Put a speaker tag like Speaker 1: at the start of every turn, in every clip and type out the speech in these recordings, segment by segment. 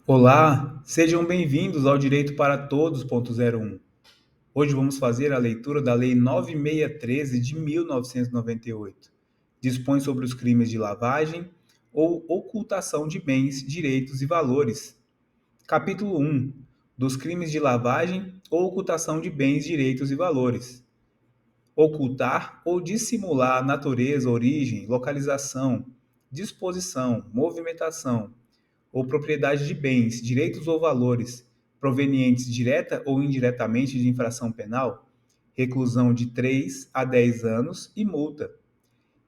Speaker 1: Olá, sejam bem-vindos ao Direito para Todos. 01. Hoje vamos fazer a leitura da Lei 9613 de 1998. Dispõe sobre os crimes de lavagem ou ocultação de bens, direitos e valores. Capítulo 1. Dos crimes de lavagem ou ocultação de bens, direitos e valores. Ocultar ou dissimular a natureza, origem, localização, disposição, movimentação ou propriedade de bens, direitos ou valores provenientes direta ou indiretamente de infração penal, reclusão de 3 a 10 anos e multa.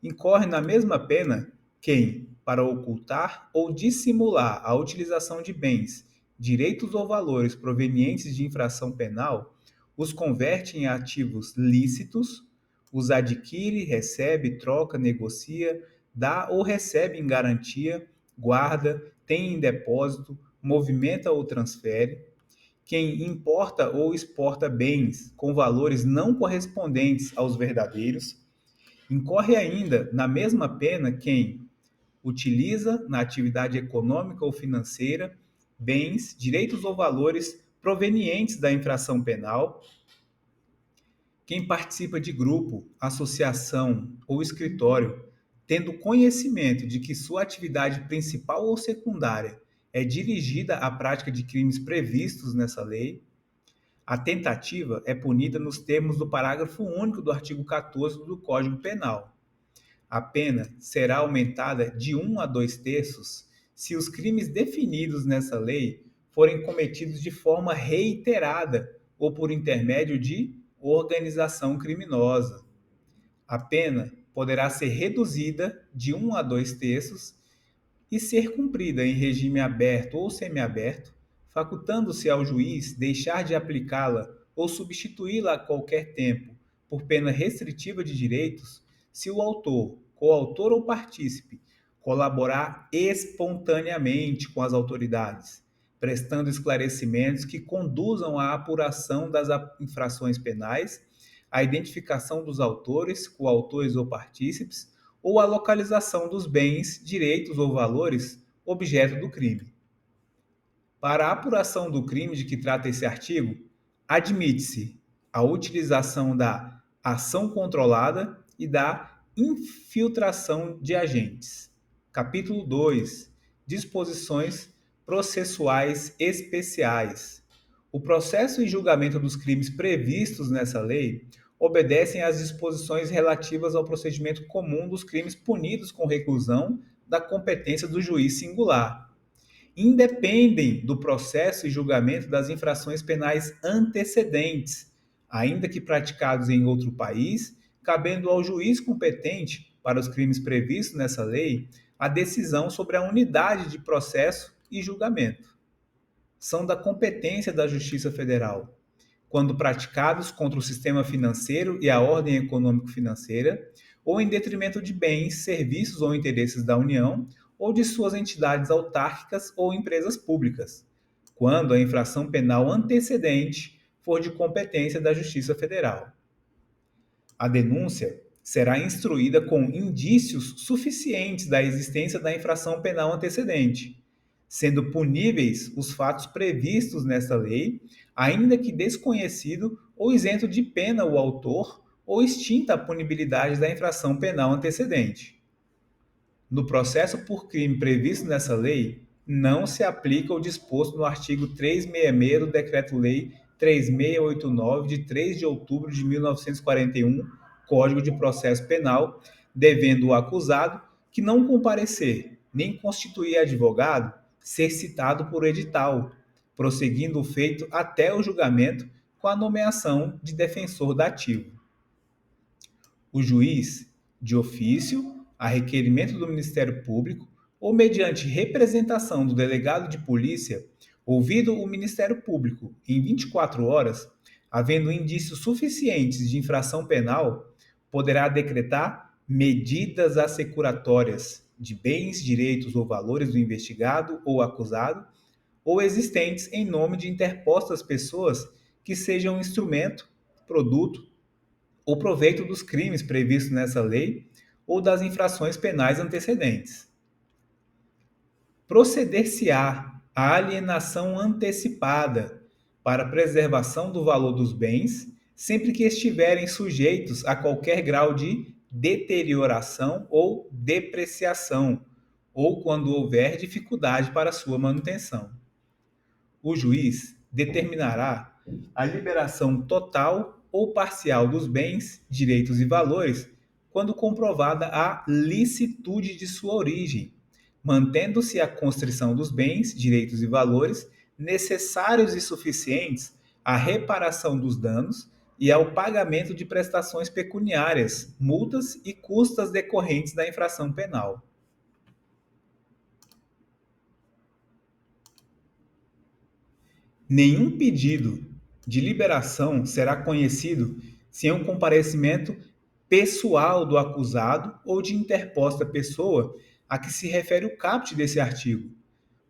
Speaker 1: Incorre na mesma pena quem, para ocultar ou dissimular a utilização de bens, direitos ou valores provenientes de infração penal, os converte em ativos lícitos, os adquire, recebe, troca, negocia, dá ou recebe em garantia, guarda, tem em depósito, movimenta ou transfere, quem importa ou exporta bens com valores não correspondentes aos verdadeiros, incorre ainda na mesma pena quem utiliza na atividade econômica ou financeira bens, direitos ou valores provenientes da infração penal, quem participa de grupo, associação ou escritório, tendo conhecimento de que sua atividade principal ou secundária é dirigida à prática de crimes previstos nessa lei. A tentativa é punida nos termos do parágrafo único do artigo 14 do Código Penal. A pena será aumentada de 1 a 2 terços se os crimes definidos nessa lei forem cometidos de forma reiterada ou por intermédio de organização criminosa. A pena poderá ser reduzida de 1 a 2 terços e ser cumprida em regime aberto ou semiaberto, facultando-se ao juiz deixar de aplicá-la ou substituí-la a qualquer tempo por pena restritiva de direitos, se o autor, coautor ou partícipe colaborar espontaneamente com as autoridades, prestando esclarecimentos que conduzam à apuração das infrações penais, à identificação dos autores, coautores ou partícipes, ou a localização dos bens, direitos ou valores objeto do crime. Para a apuração do crime de que trata esse artigo, admite-se a utilização da ação controlada e da infiltração de agentes. Capítulo 2. Disposições processuais especiais. O processo e julgamento dos crimes previstos nessa lei obedecem às disposições relativas ao procedimento comum dos crimes punidos com reclusão da competência do juiz singular. Independem do processo e julgamento das infrações penais antecedentes, ainda que praticados em outro país, cabendo ao juiz competente para os crimes previstos nessa lei a decisão sobre a unidade de processo e julgamento. São da competência da Justiça Federal, quando praticados contra o sistema financeiro e a ordem econômico-financeira, ou em detrimento de bens, serviços ou interesses da União ou de suas entidades autárquicas ou empresas públicas, quando a infração penal antecedente for de competência da Justiça Federal. A denúncia será instruída com indícios suficientes da existência da infração penal antecedente, sendo puníveis os fatos previstos nesta lei, ainda que desconhecido ou isento de pena o autor ou extinta a punibilidade da infração penal antecedente. No processo por crime previsto nessa lei, não se aplica o disposto no artigo 366 do Decreto-Lei 3689, de 3 de outubro de 1941, Código de Processo Penal, devendo o acusado, que não comparecer nem constituir advogado, ser citado por edital, prosseguindo o feito até o julgamento com a nomeação de defensor dativo. O juiz, de ofício, a requerimento do Ministério Público ou mediante representação do delegado de polícia, ouvido o Ministério Público em 24 horas, havendo indícios suficientes de infração penal, poderá decretar medidas assecuratórias de bens, direitos ou valores do investigado ou acusado, ou existentes em nome de interpostas pessoas que sejam instrumento, produto ou proveito dos crimes previstos nessa lei ou das infrações penais antecedentes. Proceder-se-á A alienação antecipada para preservação do valor dos bens, sempre que estiverem sujeitos a qualquer grau de deterioração ou depreciação, ou quando houver dificuldade para sua manutenção. O juiz determinará a liberação total ou parcial dos bens, direitos e valores, quando comprovada a licitude de sua origem, mantendo-se a constrição dos bens, direitos e valores necessários e suficientes à reparação dos danos e ao pagamento de prestações pecuniárias, multas e custas decorrentes da infração penal. Nenhum pedido de liberação será conhecido sem um comparecimento pessoal do acusado ou de interposta pessoa a que se refere o caput desse artigo,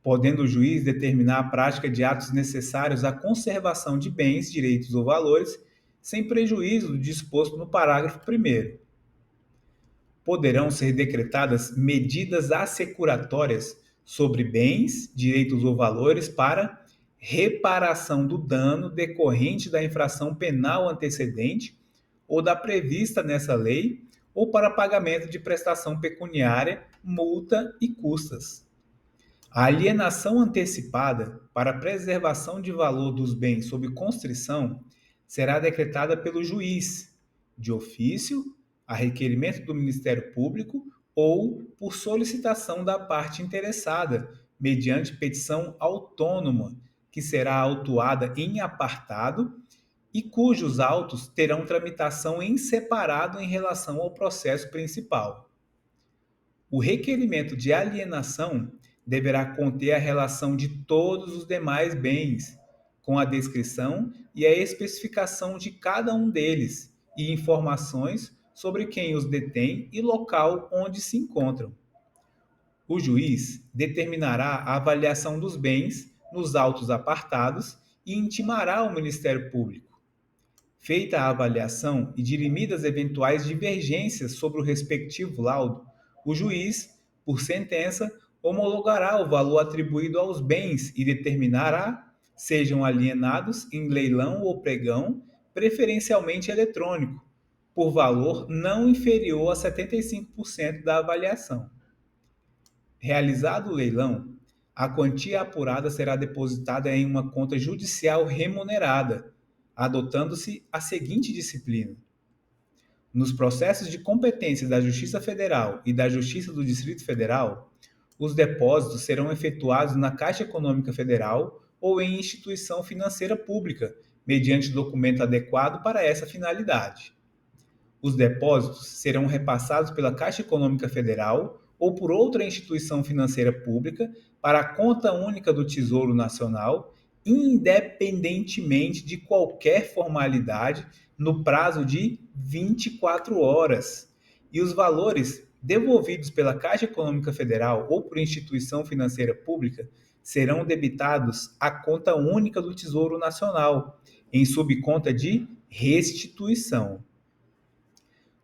Speaker 1: podendo o juiz determinar a prática de atos necessários à conservação de bens, direitos ou valores, sem prejuízo do disposto no parágrafo 1º. Poderão ser decretadas medidas assecuratórias sobre bens, direitos ou valores para reparação do dano decorrente da infração penal antecedente ou da prevista nessa lei, ou para pagamento de prestação pecuniária, multa e custas. A alienação antecipada para preservação de valor dos bens sob constrição será decretada pelo juiz, de ofício, a requerimento do Ministério Público ou por solicitação da parte interessada, mediante petição autônoma, que será autuada em apartado e cujos autos terão tramitação em separado em relação ao processo principal. O requerimento de alienação deverá conter a relação de todos os demais bens, com a descrição e a especificação de cada um deles e informações sobre quem os detém e local onde se encontram. O juiz determinará a avaliação dos bens nos autos apartados e intimará ao Ministério Público. Feita a avaliação e dirimidas eventuais divergências sobre o respectivo laudo, o juiz, por sentença, homologará o valor atribuído aos bens e determinará, sejam alienados em leilão ou pregão, preferencialmente eletrônico, por valor não inferior a 75% da avaliação. Realizado o leilão, a quantia apurada será depositada em uma conta judicial remunerada, adotando-se a seguinte disciplina: nos processos de competência da Justiça Federal e da Justiça do Distrito Federal, os depósitos serão efetuados na Caixa Econômica Federal ou em instituição financeira pública, mediante documento adequado para essa finalidade. Os depósitos serão repassados pela Caixa Econômica Federal ou por outra instituição financeira pública para a conta única do Tesouro Nacional, independentemente de qualquer formalidade, no prazo de 24 horas. E os valores devolvidos pela Caixa Econômica Federal ou por instituição financeira pública serão debitados à conta única do Tesouro Nacional, em subconta de restituição.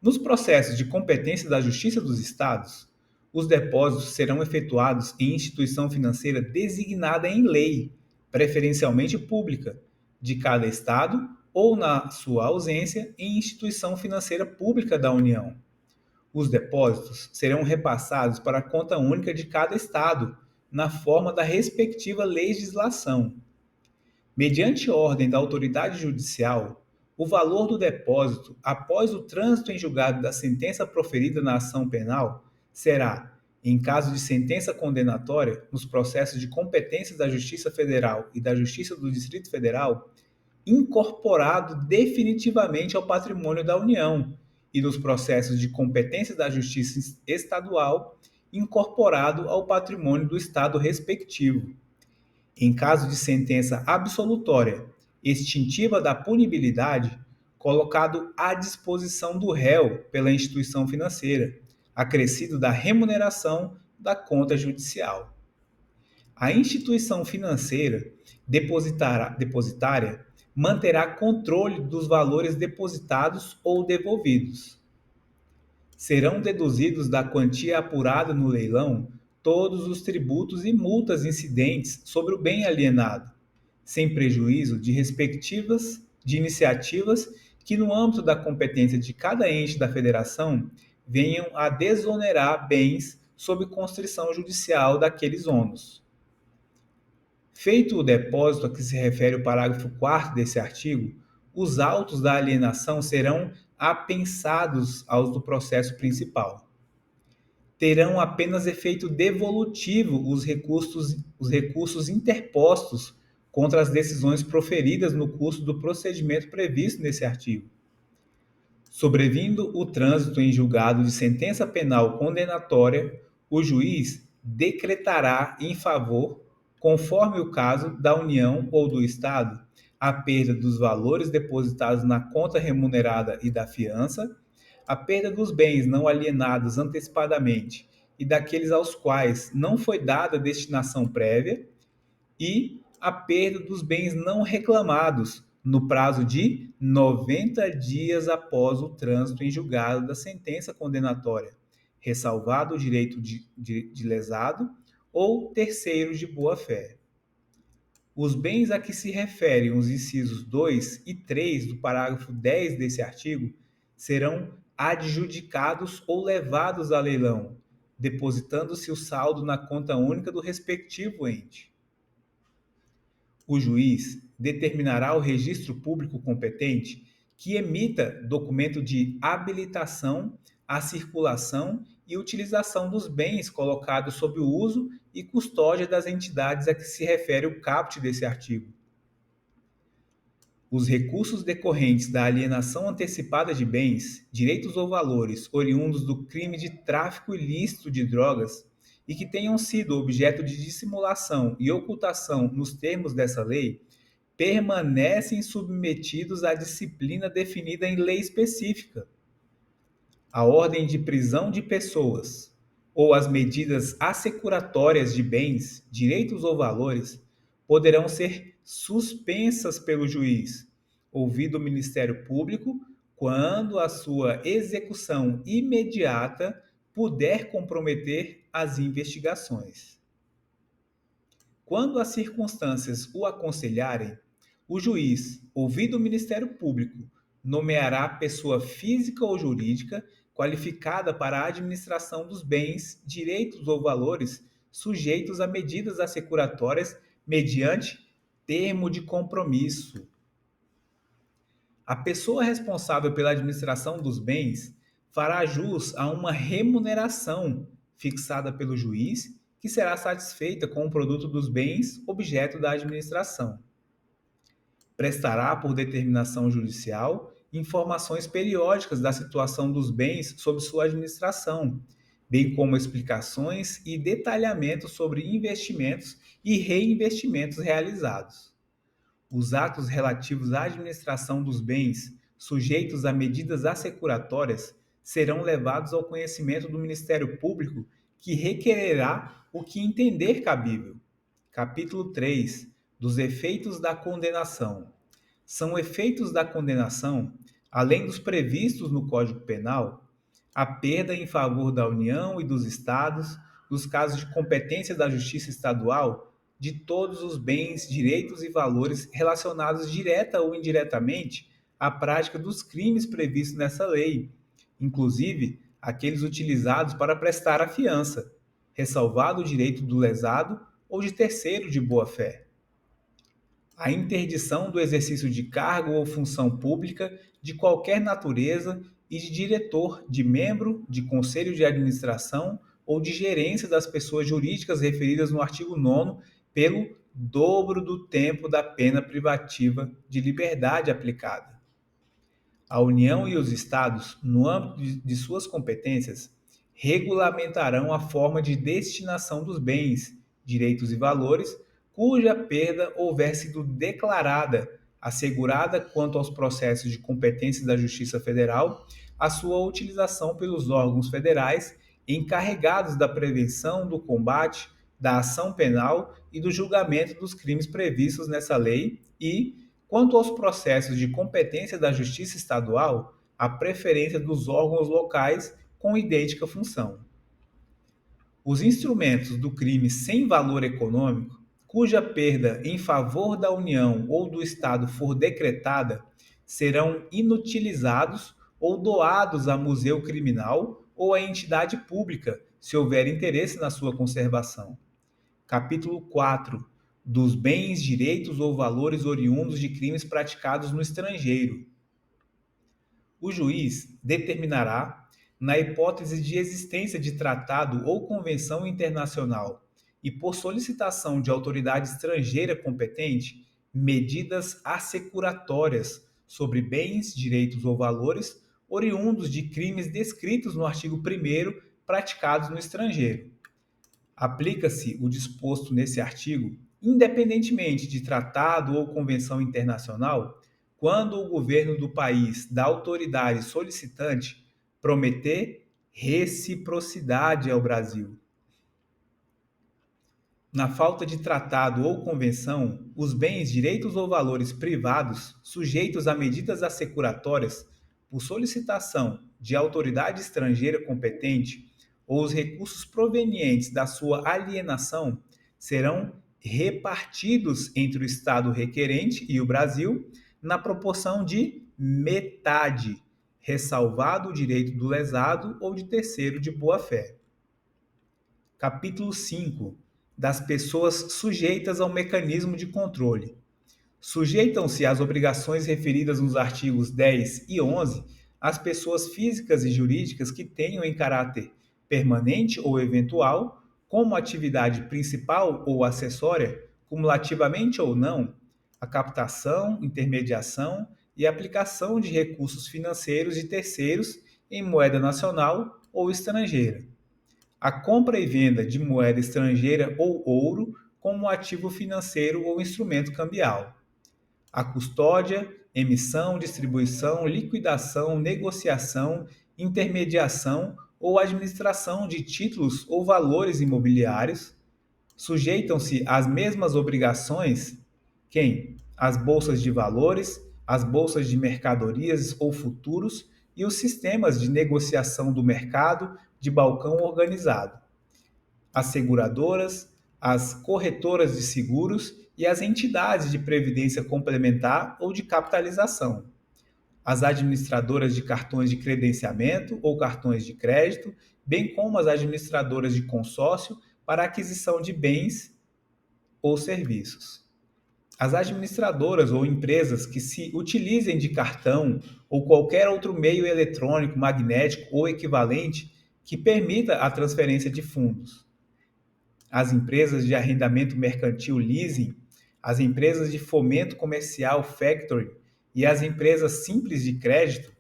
Speaker 1: Nos processos de competência da Justiça dos Estados, os depósitos serão efetuados em instituição financeira designada em lei, preferencialmente pública, de cada Estado ou, na sua ausência, em instituição financeira pública da União. Os depósitos serão repassados para a conta única de cada Estado, na forma da respectiva legislação. Mediante ordem da autoridade judicial, o valor do depósito, após o trânsito em julgado da sentença proferida na ação penal, será, em caso de sentença condenatória, nos processos de competência da Justiça Federal e da Justiça do Distrito Federal, incorporado definitivamente ao patrimônio da União, e nos processos de competência da Justiça Estadual, incorporado ao patrimônio do Estado respectivo. Em caso de sentença absolutória, extintiva da punibilidade, colocado à disposição do réu pela instituição financeira, acrescido da remuneração da conta judicial. A instituição financeira depositária manterá controle dos valores depositados ou devolvidos. Serão deduzidos da quantia apurada no leilão todos os tributos e multas incidentes sobre o bem alienado, sem prejuízo de iniciativas que, no âmbito da competência de cada ente da federação, venham a desonerar bens sob constrição judicial daqueles ônus. Feito o depósito a que se refere o parágrafo 4º desse artigo, os autos da alienação serão apensados aos do processo principal. Terão apenas efeito devolutivo os recursos interpostos contra as decisões proferidas no curso do procedimento previsto nesse artigo. Sobrevindo o trânsito em julgado de sentença penal condenatória, o juiz decretará em favor, conforme o caso, da União ou do Estado, a perda dos valores depositados na conta remunerada e da fiança, a perda dos bens não alienados antecipadamente e daqueles aos quais não foi dada destinação prévia, e a perda dos bens não reclamados no prazo de 90 dias após o trânsito em julgado da sentença condenatória, ressalvado o direito de lesado ou terceiros de boa-fé. Os bens a que se referem os incisos 2 e 3 do parágrafo 10 desse artigo serão adjudicados ou levados a leilão, depositando-se o saldo na conta única do respectivo ente. O juiz determinará ao registro público competente que emita documento de habilitação à circulação e utilização dos bens colocados sob o uso e custódia das entidades a que se refere o caput desse artigo. Os recursos decorrentes da alienação antecipada de bens, direitos ou valores oriundos do crime de tráfico ilícito de drogas e que tenham sido objeto de dissimulação e ocultação nos termos dessa lei, permanecem submetidos à disciplina definida em lei específica. A ordem de prisão de pessoas ou as medidas assecuratórias de bens, direitos ou valores poderão ser suspensas pelo juiz, ouvido o Ministério Público, quando a sua execução imediata puder comprometer as investigações. Quando as circunstâncias o aconselharem, o juiz, ouvido o Ministério Público, nomeará pessoa física ou jurídica qualificada para a administração dos bens, direitos ou valores sujeitos a medidas assecuratórias mediante termo de compromisso. A pessoa responsável pela administração dos bens fará jus a uma remuneração fixada pelo juiz, que será satisfeita com o produto dos bens objeto da administração. Prestará, por determinação judicial, informações periódicas da situação dos bens sob sua administração, bem como explicações e detalhamentos sobre investimentos e reinvestimentos realizados. Os atos relativos à administração dos bens sujeitos a medidas assecuratórias serão levados ao conhecimento do Ministério Público, que requererá o que entender cabível. Capítulo 3. Dos efeitos da condenação. São efeitos da condenação, além dos previstos no Código Penal, a perda em favor da União e dos Estados, nos casos de competência da Justiça Estadual, de todos os bens, direitos e valores relacionados direta ou indiretamente à prática dos crimes previstos nessa lei, inclusive aqueles utilizados para prestar a fiança, ressalvado o direito do lesado ou de terceiro de boa-fé. A interdição do exercício de cargo ou função pública de qualquer natureza e de diretor, de membro, de conselho de administração ou de gerência das pessoas jurídicas referidas no artigo 9º pelo dobro do tempo da pena privativa de liberdade aplicada. A União e os Estados, no âmbito de suas competências, regulamentarão a forma de destinação dos bens, direitos e valores cuja perda houver sido declarada, assegurada quanto aos processos de competência da Justiça Federal, a sua utilização pelos órgãos federais encarregados da prevenção, do combate, da ação penal e do julgamento dos crimes previstos nessa lei e, quanto aos processos de competência da Justiça Estadual, a preferência dos órgãos locais com idêntica função. Os instrumentos do crime sem valor econômico, cuja perda em favor da União ou do Estado for decretada, serão inutilizados ou doados a museu criminal ou a entidade pública, se houver interesse na sua conservação. Capítulo 4. Dos bens, direitos ou valores oriundos de crimes praticados no estrangeiro. O juiz determinará, na hipótese de existência de tratado ou convenção internacional e por solicitação de autoridade estrangeira competente, medidas assecuratórias sobre bens, direitos ou valores oriundos de crimes descritos no artigo 1º praticados no estrangeiro. Aplica-se o disposto nesse artigo, independentemente de tratado ou convenção internacional, quando o governo do país da autoridade solicitante prometer reciprocidade ao Brasil. Na falta de tratado ou convenção, os bens, direitos ou valores privados sujeitos a medidas assecuratórias por solicitação de autoridade estrangeira competente ou os recursos provenientes da sua alienação serão repartidos entre o Estado requerente e o Brasil na proporção de metade, ressalvado o direito do lesado ou de terceiro de boa-fé. Capítulo 5. Das pessoas sujeitas ao mecanismo de controle. Sujeitam-se às obrigações referidas nos artigos 10 e 11 as pessoas físicas e jurídicas que tenham em caráter permanente ou eventual, como atividade principal ou acessória, cumulativamente ou não, a captação, intermediação e aplicação de recursos financeiros de terceiros em moeda nacional ou estrangeira. A compra e venda de moeda estrangeira ou ouro como ativo financeiro ou instrumento cambial. A custódia, emissão, distribuição, liquidação, negociação, intermediação ou administração de títulos ou valores imobiliários. Sujeitam-se às mesmas obrigações quem? As bolsas de valores, as bolsas de mercadorias ou futuros e os sistemas de negociação do mercado de balcão organizado. As seguradoras, as corretoras de seguros e as entidades de previdência complementar ou de capitalização. As administradoras de cartões de credenciamento ou cartões de crédito, bem como as administradoras de consórcio para aquisição de bens ou serviços. As administradoras ou empresas que se utilizem de cartão ou qualquer outro meio eletrônico, magnético ou equivalente que permita a transferência de fundos. As empresas de arrendamento mercantil leasing, as empresas de fomento comercial factoring e as empresas simples de crédito,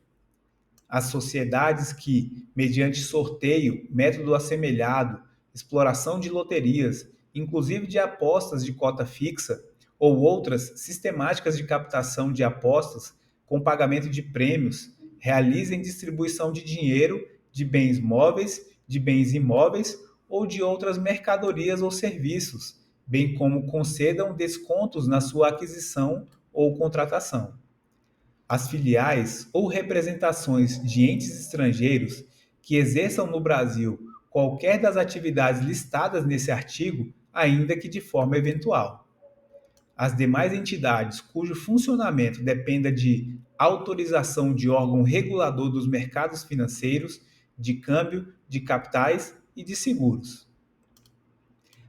Speaker 1: as sociedades que, mediante sorteio, método assemelhado, exploração de loterias, inclusive de apostas de cota fixa, ou outras sistemáticas de captação de apostas com pagamento de prêmios, realizem distribuição de dinheiro, de bens móveis, de bens imóveis ou de outras mercadorias ou serviços, bem como concedam descontos na sua aquisição ou contratação. As filiais ou representações de entes estrangeiros que exerçam no Brasil qualquer das atividades listadas nesse artigo, ainda que de forma eventual. As demais entidades cujo funcionamento dependa de autorização de órgão regulador dos mercados financeiros, de câmbio, de capitais e de seguros.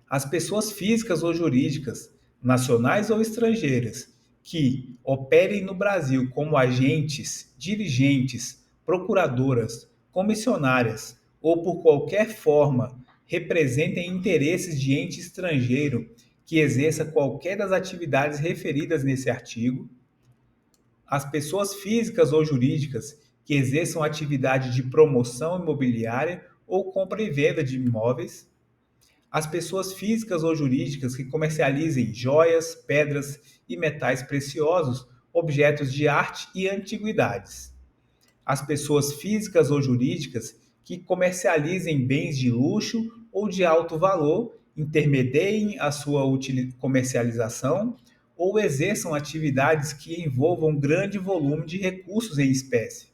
Speaker 1: As pessoas físicas ou jurídicas, nacionais ou estrangeiras, que operem no Brasil como agentes, dirigentes, procuradoras, comissionárias ou por qualquer forma representem interesses de ente estrangeiro que exerça qualquer das atividades referidas nesse artigo, as pessoas físicas ou jurídicas que exerçam atividade de promoção imobiliária ou compra e venda de imóveis, as pessoas físicas ou jurídicas que comercializem joias, pedras e metais preciosos, objetos de arte e antiguidades, as pessoas físicas ou jurídicas que comercializem bens de luxo ou de alto valor, intermediem a sua comercialização ou exerçam atividades que envolvam grande volume de recursos em espécie.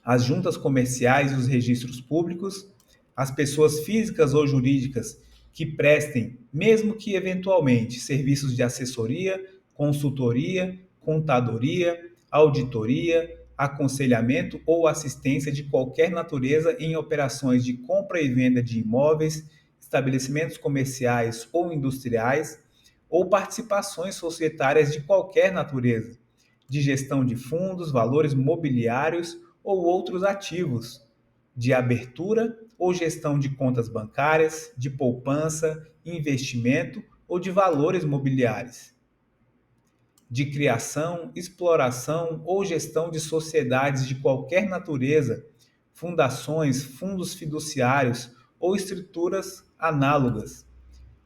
Speaker 1: As juntas comerciais e os registros públicos, As pessoas físicas ou jurídicas que prestem, mesmo que eventualmente, serviços de assessoria, consultoria, contadoria, auditoria, aconselhamento ou assistência de qualquer natureza em operações de compra e venda de imóveis, estabelecimentos comerciais ou industriais, ou participações societárias de qualquer natureza, de gestão de fundos, valores mobiliários ou outros ativos, de abertura ou gestão de contas bancárias, de poupança, investimento ou de valores mobiliários, de criação, exploração ou gestão de sociedades de qualquer natureza, fundações, fundos fiduciários ou estruturas análogas,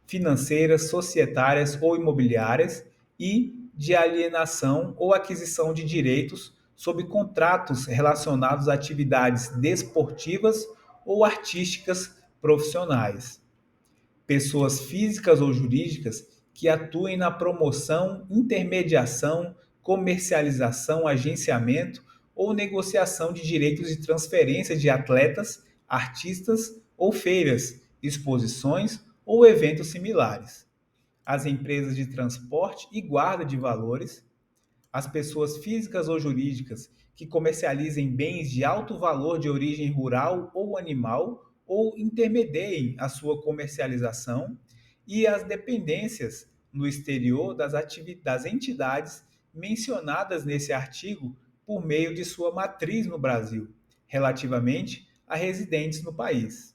Speaker 1: financeiras, societárias ou imobiliárias e de alienação ou aquisição de direitos sob contratos relacionados a atividades desportivas ou artísticas profissionais. Pessoas físicas ou jurídicas que atuem na promoção, intermediação, comercialização, agenciamento ou negociação de direitos de transferência de atletas, artistas ou feiras, exposições ou eventos similares. As empresas de transporte e guarda de valores, as pessoas físicas ou jurídicas que comercializem bens de alto valor de origem rural ou animal ou intermediem a sua comercialização e as dependências no exterior das entidades mencionadas nesse artigo por meio de sua matriz no Brasil, relativamente a residentes no país.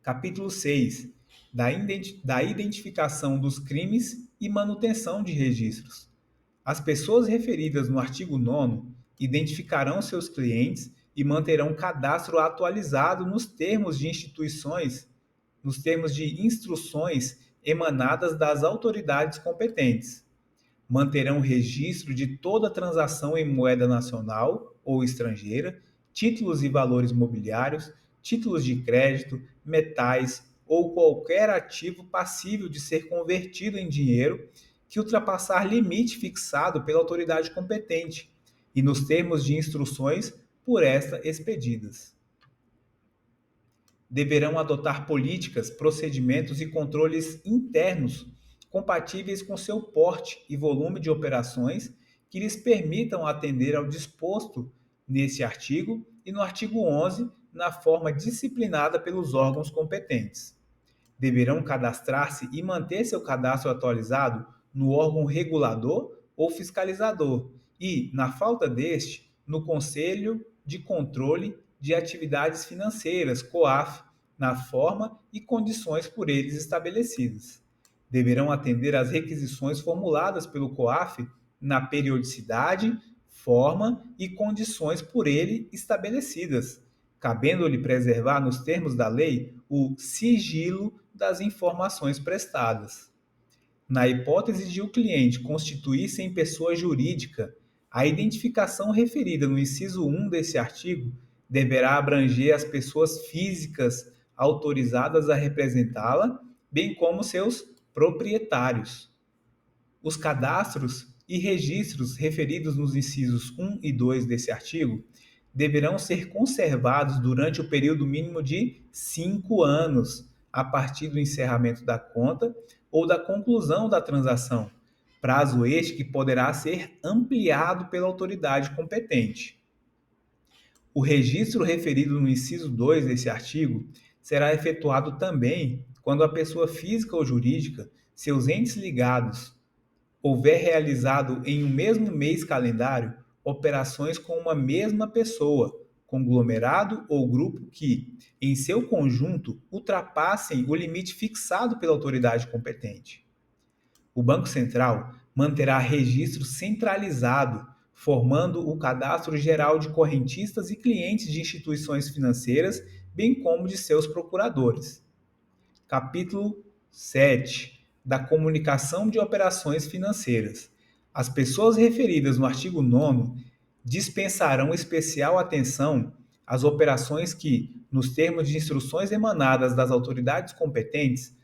Speaker 1: Capítulo 6. Da identificação dos crimes e manutenção de registros. As pessoas referidas no artigo 9º identificarão seus clientes e manterão cadastro atualizado nos termos de instruções emanadas das autoridades competentes. Manterão registro de toda transação em moeda nacional ou estrangeira, títulos e valores mobiliários, títulos de crédito, metais ou qualquer ativo passível de ser convertido em dinheiro que ultrapassar limite fixado pela autoridade competente e nos termos de instruções por esta expedidas. Deverão adotar políticas, procedimentos e controles internos compatíveis com seu porte e volume de operações que lhes permitam atender ao disposto nesse artigo e no artigo 11, na forma disciplinada pelos órgãos competentes. Deverão cadastrar-se e manter seu cadastro atualizado no órgão regulador ou fiscalizador e, na falta deste, no Conselho de Controle de Atividades Financeiras, COAF, na forma e condições por eles estabelecidas. Deverão atender às requisições formuladas pelo COAF na periodicidade, forma e condições por ele estabelecidas, cabendo-lhe preservar nos termos da lei o sigilo das informações prestadas. Na hipótese de o cliente constituir-se em pessoa jurídica, a identificação referida no inciso 1 desse artigo deverá abranger as pessoas físicas autorizadas a representá-la, bem como seus proprietários. Os cadastros e registros referidos nos incisos 1 e 2 desse artigo deverão ser conservados durante o período mínimo de 5 anos, a partir do encerramento da conta ou da conclusão da transação, prazo este que poderá ser ampliado pela autoridade competente. O registro referido no inciso 2 desse artigo será efetuado também quando a pessoa física ou jurídica, seus entes ligados, houver realizado em um mesmo mês calendário operações com uma mesma pessoa, conglomerado ou grupo que, em seu conjunto, ultrapassem o limite fixado pela autoridade competente. O Banco Central manterá registro centralizado, formando o Cadastro Geral de Correntistas e Clientes de Instituições Financeiras, bem como de seus procuradores. Capítulo 7. Da comunicação de operações financeiras. As pessoas referidas no artigo 9º dispensarão especial atenção às operações que, nos termos de instruções emanadas das autoridades competentes,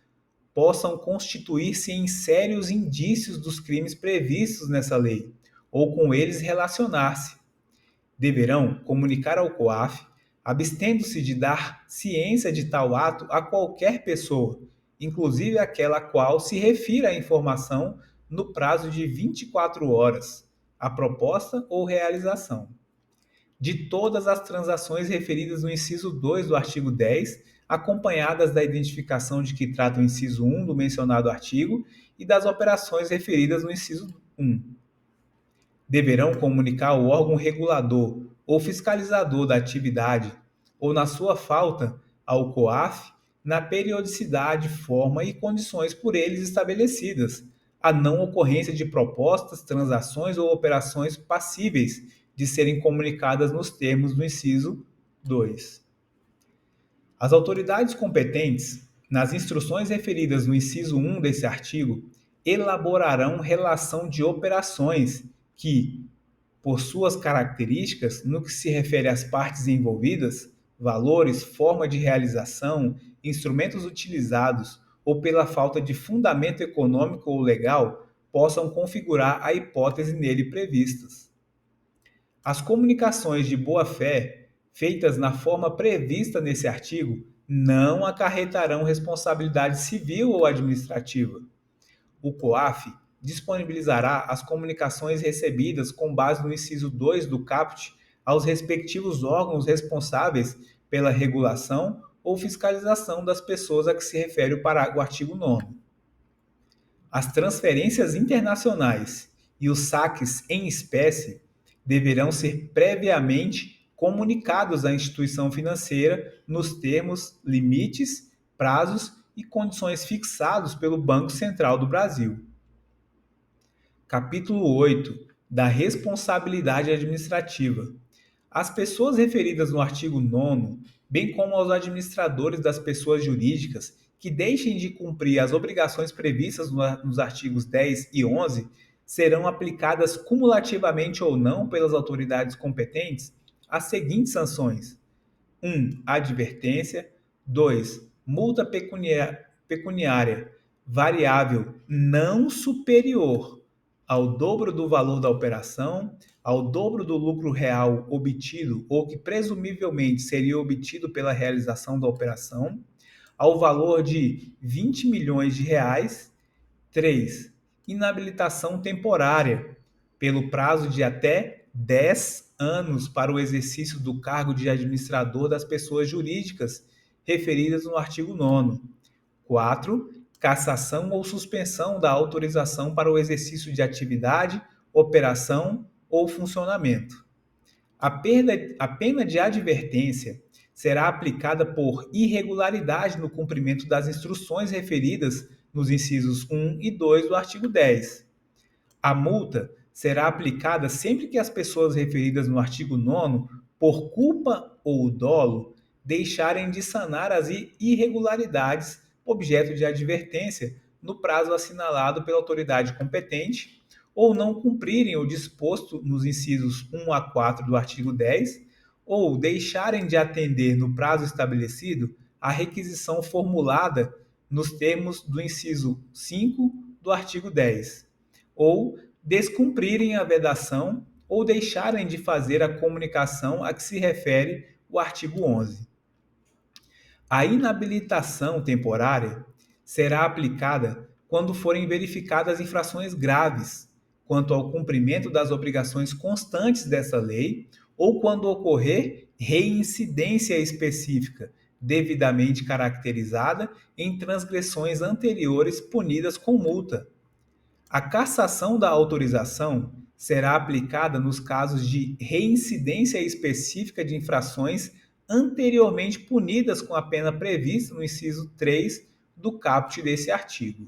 Speaker 1: possam constituir-se em sérios indícios dos crimes previstos nessa lei, ou com eles relacionar-se. Deverão comunicar ao COAF abstendo-se de dar ciência de tal ato a qualquer pessoa, inclusive aquela a qual se refira a informação no prazo de 24 horas, a proposta ou realização de todas as transações referidas no inciso 2 do artigo 10, acompanhadas da identificação de que trata o inciso 1 do mencionado artigo e das operações referidas no inciso 1. Deverão comunicar ao órgão regulador ou fiscalizador da atividade, ou na sua falta, ao COAF, na periodicidade, forma e condições por eles estabelecidas, a não ocorrência de propostas, transações ou operações passíveis de serem comunicadas nos termos do inciso 2. As autoridades competentes, nas instruções referidas no inciso 1 desse artigo, elaborarão relação de operações que, por suas características, no que se refere às partes envolvidas, valores, forma de realização, instrumentos utilizados ou pela falta de fundamento econômico ou legal, possam configurar a hipótese nele previstas. As comunicações de boa-fé, feitas na forma prevista nesse artigo, não acarretarão responsabilidade civil ou administrativa. O COAF disponibilizará as comunicações recebidas com base no inciso 2 do caput aos respectivos órgãos responsáveis pela regulação ou fiscalização das pessoas a que se refere o artigo 9º. As transferências internacionais e os saques em espécie deverão ser previamente comunicados à instituição financeira nos termos, limites, prazos e condições fixados pelo Banco Central do Brasil. Capítulo 8 da responsabilidade administrativa. As pessoas referidas no artigo 9º, bem como aos administradores das pessoas jurídicas que deixem de cumprir as obrigações previstas nos artigos 10 e 11, serão aplicadas cumulativamente ou não pelas autoridades competentes as seguintes sanções: 1. Advertência. 2. Multa pecuniária variável não superior ao dobro do valor da operação, ao dobro do lucro real obtido ou que presumivelmente seria obtido pela realização da operação, ao valor de 20 milhões de reais. 3. Inabilitação temporária, pelo prazo de até 10 anos para o exercício do cargo de administrador das pessoas jurídicas referidas no artigo 9º. 4. Cassação ou suspensão da autorização para o exercício de atividade, operação ou funcionamento. A pena de advertência será aplicada por irregularidade no cumprimento das instruções referidas nos incisos 1 e 2 do artigo 10. A multa será aplicada sempre que as pessoas referidas no artigo 9º, por culpa ou dolo, deixarem de sanar as irregularidades objeto de advertência no prazo assinalado pela autoridade competente, ou não cumprirem o disposto nos incisos 1 a 4 do artigo 10, ou deixarem de atender no prazo estabelecido a requisição formulada nos termos do inciso 5 do artigo 10, ou descumprirem a vedação ou deixarem de fazer a comunicação a que se refere o artigo 11. A inabilitação temporária será aplicada quando forem verificadas infrações graves quanto ao cumprimento das obrigações constantes dessa lei ou quando ocorrer reincidência específica devidamente caracterizada em transgressões anteriores punidas com multa. A cassação da autorização será aplicada nos casos de reincidência específica de infrações anteriormente punidas com a pena prevista no inciso 3 do caput desse artigo.